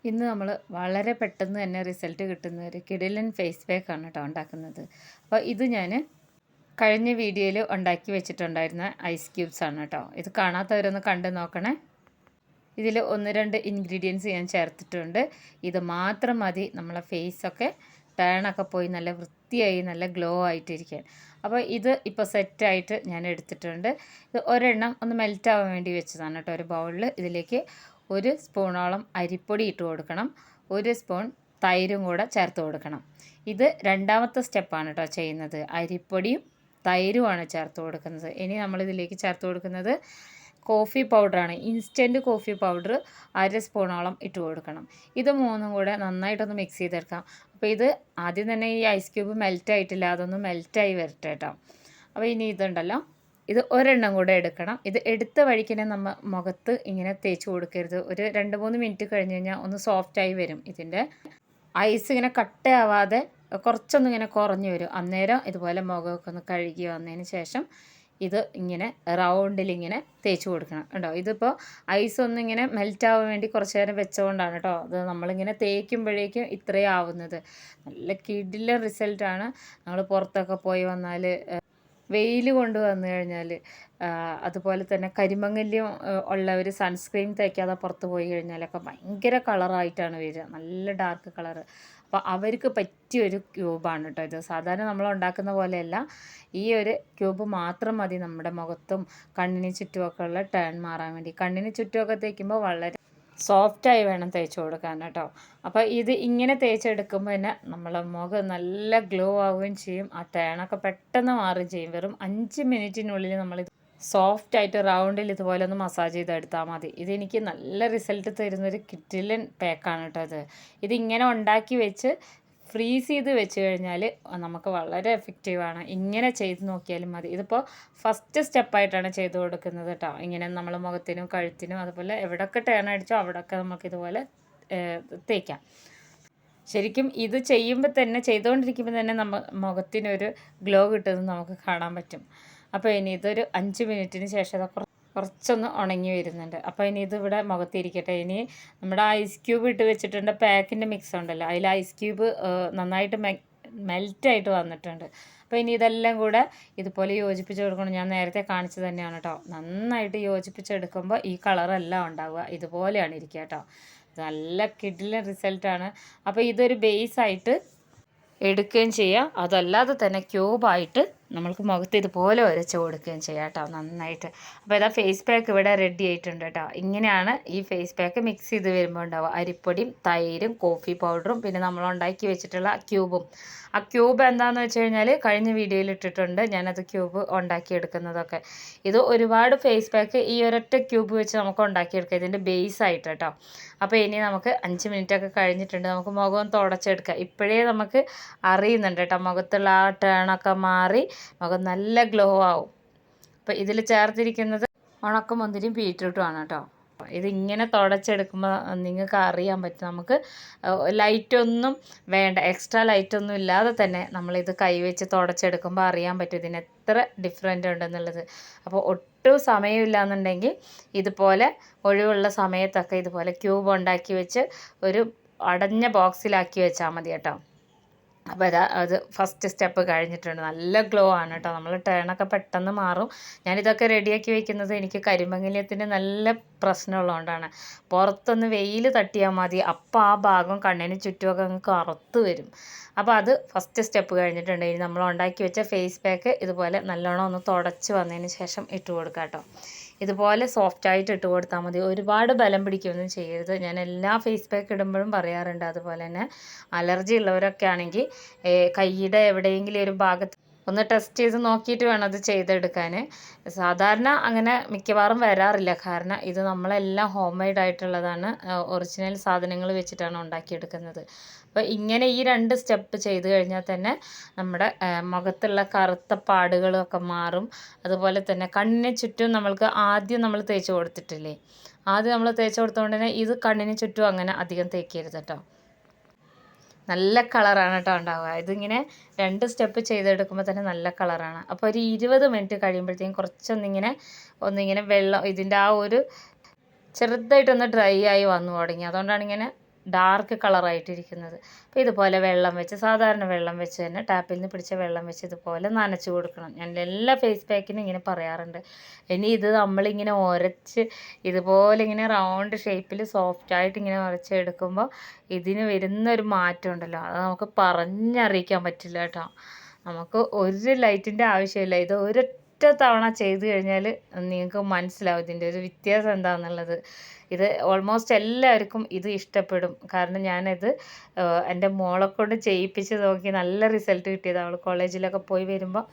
ഇന്ന് നമ്മൾ വളരെ പെട്ടെന്ന് തന്നെ റിസൾട്ട് കിട്ടുന്ന ഒരു കിടിലൻ ഫേസ് പാക്കാണ് കേട്ടോ ഉണ്ടാക്കുന്നത്. അപ്പോൾ ഇത് ഞാൻ കഴിഞ്ഞ വീഡിയോയിൽ ഉണ്ടാക്കി വെച്ചിട്ടുണ്ടായിരുന്ന ഐസ് ക്യൂബ്സ് ആണ് കേട്ടോ. ഇത് കാണാത്തവരൊന്ന് കണ്ടു നോക്കണേ. ഇതിൽ 1-2 ഇൻഗ്രീഡിയൻസ് ഞാൻ ചേർത്തിട്ടുണ്ട്. ഇത് മാത്രം മതി നമ്മളെ ഫേസൊക്കെ ടേണൊക്കെ പോയി നല്ല വൃത്തിയായി നല്ല ഗ്ലോ ആയിട്ടിരിക്കാൻ. അപ്പോൾ ഇത് ഇപ്പോൾ സെറ്റായിട്ട് ഞാൻ എടുത്തിട്ടുണ്ട്. ഇത് ഒരെണ്ണം ഒന്ന് മെൽറ്റ് ആവാൻ വേണ്ടി വെച്ചതാണ് കേട്ടോ. ഒരു ബൗളിൽ ഇതിലേക്ക് 1 സ്പൂണോളം അരിപ്പൊടി ഇട്ട് കൊടുക്കണം. 1 സ്പൂൺ തൈരും കൂടെ ചേർത്ത് കൊടുക്കണം. ഇത് രണ്ടാമത്തെ സ്റ്റെപ്പാണ് കേട്ടോ ചെയ്യുന്നത്. അരിപ്പൊടിയും തൈരുമാണ് ചേർത്ത് കൊടുക്കുന്നത്. ഇനി നമ്മളിതിലേക്ക് ചേർത്ത് കൊടുക്കുന്നത് കോഫി പൗഡറാണ്. ഇൻസ്റ്റൻറ്റ് കോഫി പൗഡർ 1/2 സ്പൂണോളം ഇട്ട് കൊടുക്കണം. ഇത് മൂന്നും കൂടെ നന്നായിട്ടൊന്ന് മിക്സ് ചെയ്തെടുക്കാം. അപ്പോൾ ഇത് ആദ്യം തന്നെ ഈ ഐസ് ക്യൂബ് മെൽറ്റ് ആയിട്ടില്ല, അതൊന്ന് മെൽറ്റായി വരട്ടെ കേട്ടോ. അപ്പോൾ ഇനി ഇതുണ്ടല്ലോ, ഇത് ഒരെണ്ണം കൂടെ എടുക്കണം. ഇത് എടുത്ത വഴിക്കന്നെ നമ്മൾ മുഖത്ത് ഇങ്ങനെ തേച്ച് കൊടുക്കരുത്. ഒരു 2-3 മിനിറ്റ് കഴിഞ്ഞ് കഴിഞ്ഞാൽ ഒന്ന് സോഫ്റ്റായി വരും. ഇതിൻ്റെ ഐസ് ഇങ്ങനെ കട്ടയാവാതെ കുറച്ചൊന്നിങ്ങനെ കുറഞ്ഞു വരും. അന്നേരം ഇതുപോലെ മുഖമൊക്കെ ഒന്ന് കഴുകി വന്നതിന് ശേഷം ഇത് ഇങ്ങനെ റൗണ്ടിലിങ്ങനെ തേച്ച് കൊടുക്കണം കേട്ടോ. ഇതിപ്പോൾ ഐസ് ഒന്നിങ്ങനെ മെൽറ്റ് ആവാൻ വേണ്ടി കുറച്ച് നേരം വെച്ചുകൊണ്ടാണ് കേട്ടോ. അത് നമ്മളിങ്ങനെ തേക്കുമ്പോഴേക്കും ഇത്രയും ആവുന്നത്. നല്ല കിടിലൻ റിസൾട്ടാണ്. നമ്മൾ പുറത്തൊക്കെ പോയി വന്നാൽ വെയിൽ കൊണ്ട് വന്നു കഴിഞ്ഞാൽ, അതുപോലെ തന്നെ കരിമങ്ങല്യം ഉള്ളവർ സൺസ്ക്രീൻ തേക്കാതെ പുറത്ത് പോയി കഴിഞ്ഞാലൊക്കെ ഭയങ്കര കളറായിട്ടാണ് വരിക, നല്ല ഡാർക്ക് കളറ്. അപ്പോൾ അവർക്ക് പറ്റിയൊരു ക്യൂബാണ് കേട്ടോ ഇത്. സാധാരണ നമ്മൾ ഉണ്ടാക്കുന്ന പോലെയല്ല. ഈ ഒരു ക്യൂബ് മാത്രം മതി നമ്മുടെ മുഖത്തും കണ്ണിന് ചുറ്റുമൊക്കെ ഉള്ള ടേൺ മാറാൻ വേണ്ടി. കണ്ണിന് ചുറ്റുമൊക്കെ തേക്കുമ്പോൾ വളരെ സോഫ്റ്റായി വേണം തേച്ച് കൊടുക്കാൻ കേട്ടോ. അപ്പോൾ ഇത് ഇങ്ങനെ തേച്ചെടുക്കുമ്പോൾ തന്നെ നമ്മളെ മുഖം നല്ല ഗ്ലോ ആവുകയും ചെയ്യും. ആ ടേണൊക്കെ പെട്ടെന്ന് മാറുകയും ചെയ്യും. വെറും 5 മിനിറ്റിനുള്ളിൽ നമ്മളിത് സോഫ്റ്റായിട്ട് റൗണ്ടിൽ ഇതുപോലെ ഒന്ന് മസാജ് ചെയ്തെടുത്താൽ മതി. ഇതെനിക്ക് നല്ല റിസൾട്ട് തരുന്നൊരു കിറ്റിലൻ പാക്കാണ് കേട്ടോ ഇത്. ഇതിങ്ങനെ ഉണ്ടാക്കി വെച്ച് ഫ്രീസ് ചെയ്ത് വെച്ച് കഴിഞ്ഞാൽ നമുക്ക് വളരെ എഫക്റ്റീവാണ്. ഇങ്ങനെ ചെയ്ത് നോക്കിയാലും മതി. ഇതിപ്പോൾ ഫസ്റ്റ് സ്റ്റെപ്പായിട്ടാണ് ചെയ്ത് കൊടുക്കുന്നത് കേട്ടോ. ഇങ്ങനെ നമ്മൾ മുഖത്തിനും കഴുത്തിനും അതുപോലെ എവിടെയൊക്കെ ടേൺ അടിച്ചോ അവിടെയൊക്കെ നമുക്കിതുപോലെ തേക്കാം. ശരിക്കും ഇത് ചെയ്യുമ്പോൾ തന്നെ, ചെയ്തുകൊണ്ടിരിക്കുമ്പോൾ തന്നെ മുഖത്തിനൊരു ഗ്ലോ കിട്ടുന്നത് നമുക്ക് കാണാൻ പറ്റും. അപ്പോൾ ഇനി ഇതൊരു 5 മിനിറ്റിന് ശേഷം ഇതൊക്കെ കുറച്ചൊന്ന് ഉണങ്ങി വരുന്നുണ്ട്. അപ്പോൾ ഇനി ഇതിവിടെ മുഖത്തിരിക്കട്ടെ. ഇനി നമ്മുടെ ഐസ് ക്യൂബ് ഇട്ട് വെച്ചിട്ടുണ്ട്, പാക്കിൻ്റെ മിക്സ് ഉണ്ടല്ലോ, അതിൽ ഐസ് ക്യൂബ് നന്നായിട്ട് മെൽറ്റായിട്ട് വന്നിട്ടുണ്ട്. അപ്പോൾ ഇനി ഇതെല്ലാം കൂടെ ഇതുപോലെ യോജിപ്പിച്ച് കൊടുക്കണം. ഞാൻ നേരത്തെ കാണിച്ചു തന്നെയാണ് കേട്ടോ. നന്നായിട്ട് യോജിപ്പിച്ചെടുക്കുമ്പോൾ ഈ കളറെല്ലാം ഉണ്ടാവുക ഇതുപോലെയാണ് ഇരിക്കുക കേട്ടോ. നല്ല കിടിലൻ റിസൾട്ടാണ്. അപ്പോൾ ഇതൊരു ബേസായിട്ട് എടുക്കുകയും ചെയ്യാം. അതല്ലാതെ തന്നെ ക്യൂബായിട്ട് നമ്മൾക്ക് മുഖത്ത് ഇതുപോലെ ഉരച്ച് കൊടുക്കുകയും ചെയ്യാം കേട്ടോ നന്നായിട്ട്. അപ്പോൾ ഇതാ ഫേസ് പാക്ക് ഇവിടെ റെഡി ആയിട്ടുണ്ട് കേട്ടോ. ഇങ്ങനെയാണ് ഈ ഫേസ് പാക്ക് മിക്സ് ചെയ്ത് വരുമ്പോൾ ഉണ്ടാവുക. അരിപ്പൊടിയും തൈരും കോഫി പൗഡറും പിന്നെ നമ്മൾ ഉണ്ടാക്കി വെച്ചിട്ടുള്ള ക്യൂബും. ആ ക്യൂബ് എന്താണെന്ന് വെച്ച് കഴിഞ്ഞാൽ കഴിഞ്ഞ വീഡിയോയിൽ ഇട്ടിട്ടുണ്ട് ഞാനത് ക്യൂബ് ഉണ്ടാക്കിയെടുക്കുന്നതൊക്കെ. ഇത് ഒരുപാട് ഫേസ് പാക്ക് ഈ ഒരൊറ്റ ക്യൂബ് വെച്ച് നമുക്ക് ഉണ്ടാക്കിയെടുക്കാം, ഇതിൻ്റെ ബേസ് ആയിട്ട് കേട്ടോ. അപ്പോൾ ഇനി നമുക്ക് 5 മിനിറ്റൊക്കെ കഴിഞ്ഞിട്ടുണ്ട്. നമുക്ക് മുഖം തുടച്ചെടുക്കാം. ഇപ്പോഴേ നമുക്ക് അറിയുന്നുണ്ട് കേട്ടോ, മുഖത്തുള്ള ആ ടേണൊക്കെ മാറി മുഖം നല്ല ഗ്ലോ ആവും. അപ്പോൾ ഇതിൽ ചേർത്തിരിക്കുന്നത് ഉണക്കമുന്തിരിയും ബീറ്റ്റൂട്ടുമാണ് കേട്ടോ. ഇതിങ്ങനെ തുടച്ചെടുക്കുമ്പോൾ നിങ്ങൾക്ക് അറിയാൻ പറ്റും, നമുക്ക് ലൈറ്റൊന്നും വേണ്ട, എക്സ്ട്രാ ലൈറ്റൊന്നും ഇല്ലാതെ തന്നെ നമ്മളിത് കൈവച്ച് തുടച്ചെടുക്കുമ്പോൾ അറിയാൻ പറ്റും ഇതിന് എത്ര ഡിഫറെൻ്റ് ഉണ്ടെന്നുള്ളത്. അപ്പോൾ ഒട്ടും സമയമില്ല എന്നുണ്ടെങ്കിൽ ഇതുപോലെ ഒഴിവുള്ള സമയത്തൊക്കെ ഇതുപോലെ ക്യൂബ് ഉണ്ടാക്കി വെച്ച് ഒരു അടഞ്ഞ ബോക്സിലാക്കി വെച്ചാൽ മതി കേട്ടോ. അപ്പോൾ അത് ഫസ്റ്റ് സ്റ്റെപ്പ് കഴിഞ്ഞിട്ടുണ്ട്. നല്ല ഗ്ലോ ആണ് കേട്ടോ. നമ്മൾ ടേണൊക്കെ പെട്ടെന്ന് മാറും. ഞാനിതൊക്കെ റെഡിയാക്കി വെക്കുന്നത് എനിക്ക് കരിമംഗല്യത്തിൻ്റെ നല്ല പ്രശ്നമുള്ളതുകൊണ്ടാണ്. പുറത്തൊന്ന് വെയിൽ തട്ടിയാൽ മതി, അപ്പോൾ ആ ഭാഗം കണ്ണിന് ചുറ്റുമൊക്കെ അങ്ങ് കറുത്ത് വരും. അപ്പോൾ അത് ഫസ്റ്റ് സ്റ്റെപ്പ് കഴിഞ്ഞിട്ടുണ്ട്. ഇനി നമ്മൾ ഉണ്ടാക്കി വെച്ച ഫേസ് പാക്ക് ഇതുപോലെ നല്ലോണം ഒന്ന് തുടച്ച് വന്നതിന് ശേഷം ഇട്ട് കൊടുക്കാം കേട്ടോ. ഇതുപോലെ സോഫ്റ്റായിട്ട് ഇട്ട് കൊടുത്താൽ മതി. ഒരുപാട് ബലം പിടിക്കുകയൊന്നും ചെയ്യരുത്. ഞാൻ എല്ലാ ഫേസ് പാക്ക് ഇടുമ്പോഴും പറയാറുണ്ട്. അതുപോലെ തന്നെ അലർജി ഉള്ളവരൊക്കെ ആണെങ്കിൽ കൈയുടെ എവിടെയെങ്കിലും ഒരു ഭാഗത്ത് ഒന്ന് ടെസ്റ്റ് ചെയ്ത് നോക്കിയിട്ട് വേണം അത് ചെയ്തെടുക്കാൻ. സാധാരണ അങ്ങനെ മിക്കവാറും വരാറില്ല, കാരണം ഇത് നമ്മളെല്ലാം ഹോം മെയ്ഡ് ആയിട്ടുള്ളതാണ്, ഒറിജിനൽ സാധനങ്ങൾ വെച്ചിട്ടാണ് ഉണ്ടാക്കിയെടുക്കുന്നത്. അപ്പോൾ ഇങ്ങനെ ഈ 2 സ്റ്റെപ്പ് ചെയ്ത് കഴിഞ്ഞാൽ തന്നെ നമ്മുടെ മുഖത്തുള്ള കറുത്ത പാടുകളൊക്കെ മാറും. അതുപോലെ തന്നെ കണ്ണിന് ചുറ്റും നമ്മൾക്ക് ആദ്യം നമ്മൾ തേച്ച് കൊടുത്തിട്ടില്ലേ, ആദ്യം നമ്മൾ തേച്ച് കൊടുത്തുകൊണ്ട് തന്നെ ഇത് കണ്ണിന് ചുറ്റും അങ്ങനെ അധികം തേക്കരുത് കേട്ടോ. നല്ല കളറാണ് കേട്ടോ ഉണ്ടാവുക. ഇതിങ്ങനെ 2 സ്റ്റെപ്പ് ചെയ്തെടുക്കുമ്പോൾ തന്നെ നല്ല കളറാണ്. അപ്പോൾ ഒരു 20 മിനിറ്റ് കഴിയുമ്പോഴത്തേക്കും ഒന്നിങ്ങനെ വെള്ളം ഇതിൻ്റെ ആ ഒരു ചെറുതായിട്ടൊന്ന് ഡ്രൈ ആയി വന്നു തുടങ്ങി. അതുകൊണ്ടാണ് ഇങ്ങനെ ഡാർക്ക് കളറായിട്ടിരിക്കുന്നത്. അപ്പോൾ ഇതുപോലെ വെള്ളം വെച്ച്, സാധാരണ വെള്ളം വെച്ച് തന്നെ ടാപ്പിൽ നിന്ന് പിടിച്ച വെള്ളം വെച്ച് ഇതുപോലെ നനച്ച് കൊടുക്കണം. ഞാൻ എല്ലാ ഫേസ് പാക്കിനും ഇങ്ങനെ പറയാറുണ്ട്. ഇനി ഇത് നമ്മളിങ്ങനെ ഉരച്ച് ഇതുപോലെ ഇങ്ങനെ റൗണ്ട് ഷേപ്പിൽ സോഫ്റ്റായിട്ട് ഇങ്ങനെ ഉരച്ചെടുക്കുമ്പോൾ ഇതിന് വരുന്നൊരു മാറ്റം ഉണ്ടല്ലോ, അത് നമുക്ക് പറഞ്ഞറിയിക്കാൻ പറ്റില്ല കേട്ടോ. നമുക്ക് ഒരു ലൈറ്റിൻ്റെ ആവശ്യമില്ല. ഇത് ഒരൊറ്റ തവണ ചെയ്ത് കഴിഞ്ഞാൽ നിങ്ങൾക്ക് മനസ്സിലാവും ഇതിൻ്റെ ഒരു വ്യത്യാസം എന്താണെന്നുള്ളത്. ഇത് ഓൾമോസ്റ്റ് എല്ലാവർക്കും ഇത് ഇഷ്ടപ്പെടും. കാരണം ഞാനിത് എൻ്റെ മോളെക്കൊണ്ട് ചെയ്യിപ്പിച്ച് നോക്കി നല്ല റിസൾട്ട് കിട്ടിയത്. അവൾ കോളേജിലൊക്കെ പോയി വരുമ്പോൾ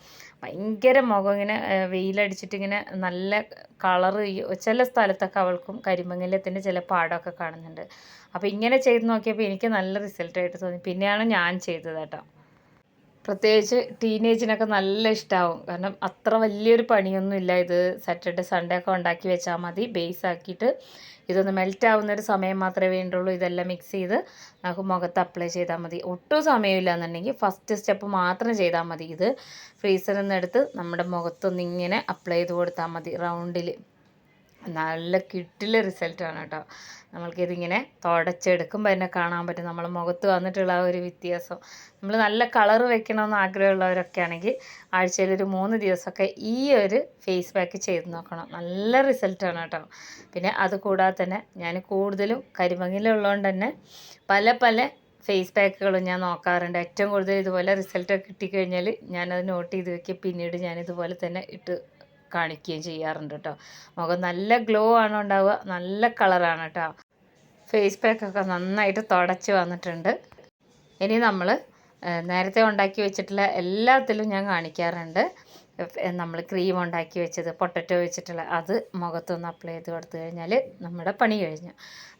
ഭയങ്കര മുഖം ഇങ്ങനെ വെയിലടിച്ചിട്ട് ഇങ്ങനെ നല്ല കളറ്, ചില സ്ഥലത്തൊക്കെ അവൾക്കും കരിമങ്ങലത്തിൻ്റെ ചില പാടമൊക്കെ കാണുന്നുണ്ട്. അപ്പോൾ ഇങ്ങനെ ചെയ്ത് നോക്കിയപ്പോൾ എനിക്ക് നല്ല റിസൾട്ടായിട്ട് തോന്നി. പിന്നെയാണ് ഞാൻ ചെയ്തത് കേട്ടോ. പ്രത്യേകിച്ച് ടീനേജിനൊക്കെ നല്ല ഇഷ്ടമാവും. കാരണം അത്ര വലിയൊരു പണിയൊന്നുമില്ല. ഇത് സാറ്റർഡേ സൺഡേ ഒക്കെ ഉണ്ടാക്കി വെച്ചാൽ മതി. ബേസ് ആക്കിയിട്ട് ഇതൊന്ന് മെൽറ്റ് ആവുന്നൊരു സമയം മാത്രമേ വേണ്ടുള്ളൂ. ഇതെല്ലാം മിക്സ് ചെയ്ത് നമുക്ക് മുഖത്ത് അപ്ലൈ ചെയ്താൽ മതി. ഒട്ടും സമയമില്ല എന്നുണ്ടെങ്കിൽ ഫസ്റ്റ് സ്റ്റെപ്പ് മാത്രം ചെയ്താൽ മതി. ഇത് ഫ്രീസറിൽ നിന്ന് എടുത്ത് നമ്മുടെ മുഖത്തൊന്നിങ്ങനെ അപ്ലൈ ചെയ്ത് കൊടുത്താൽ മതി റൗണ്ടിൽ. നല്ല കിട്ടിലെ റിസൾട്ടാണ് കേട്ടോ. നമ്മൾക്കിതിങ്ങനെ തുടച്ചെടുക്കുമ്പോൾ തന്നെ കാണാൻ പറ്റും നമ്മളെ മുഖത്ത് വന്നിട്ടുള്ള ആ ഒരു വ്യത്യാസം. നമ്മൾ നല്ല കളറ് വെക്കണമെന്ന് ആഗ്രഹമുള്ളവരൊക്കെ ആണെങ്കിൽ ആഴ്ചയിൽ ഒരു 3 ദിവസമൊക്കെ ഈ ഒരു ഫേസ് പാക്ക് ചെയ്ത് നോക്കണം. നല്ല റിസൾട്ടാണ് കേട്ടോ. പിന്നെ അതുകൂടാതെ തന്നെ ഞാൻ കൂടുതലും കരിമങ്ങലുള്ളതുകൊണ്ട് തന്നെ പല ഫേസ് പാക്കുകളും ഞാൻ നോക്കാറുണ്ട്. ഏറ്റവും കൂടുതൽ ഇതുപോലെ റിസൾട്ടൊക്കെ കിട്ടിക്കഴിഞ്ഞാൽ ഞാനത് നോട്ട് ചെയ്ത് വെക്കുക. പിന്നീട് ഞാനിതുപോലെ തന്നെ ഇട്ട് കാണിക്കുകയും ചെയ്യാറുണ്ട് കേട്ടോ. മുഖം നല്ല ഗ്ലോ ആണ് ഉണ്ടാവുക, നല്ല കളറാണ് കേട്ടോ. ഫേസ് പാക്കൊക്കെ നന്നായിട്ട് തുടച്ച് വന്നിട്ടുണ്ട്. ഇനി നമ്മൾ നേരത്തെ ഉണ്ടാക്കി വെച്ചിട്ടുള്ള എല്ലാത്തിലും ഞാൻ കാണിക്കാറുണ്ട്. നമ്മൾ ക്രീം ഉണ്ടാക്കി വെച്ചത്, പൊട്ടറ്റോ വെച്ചിട്ടുള്ള അത് മുഖത്തൊന്ന് അപ്ലൈ ചെയ്ത് കൊടുത്തു കഴിഞ്ഞാൽ നമ്മുടെ പണി കഴിഞ്ഞു.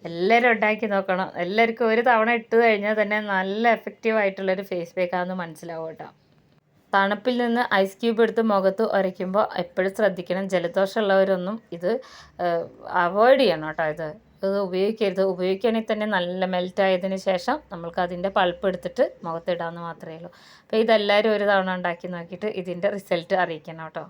എല്ലാവരും ഉണ്ടാക്കി നോക്കണം. എല്ലാവർക്കും ഒരു തവണ ഇട്ട് കഴിഞ്ഞാൽ തന്നെ നല്ല എഫക്റ്റീവായിട്ടുള്ളൊരു ഫേസ് പാക്കാണെന്ന് മനസ്സിലാവും കേട്ടോ. തണുപ്പിൽ നിന്ന് ഐസ് ക്യൂബ് എടുത്ത് മുഖത്ത് ഉരയ്ക്കുമ്പോൾ എപ്പോഴും ശ്രദ്ധിക്കണം, ജലദോഷമുള്ളവരൊന്നും ഇത് അവോയ്ഡ് ചെയ്യണം കേട്ടോ. ഇത് ഉപയോഗിക്കരുത്. ഉപയോഗിക്കുകയാണെങ്കിൽ തന്നെ നല്ല മെൽറ്റായതിന് ശേഷം നമ്മൾക്ക് അതിൻ്റെ പൾപ്പ് എടുത്തിട്ട് മുഖത്തിടാമെന്ന് മാത്രമേ ഉള്ളൂ. അപ്പോൾ ഇതെല്ലാവരും ഒരു തവണ ഉണ്ടാക്കി നോക്കിയിട്ട് ഇതിൻ്റെ റിസൾട്ട് അറിയിക്കണം കേട്ടോ.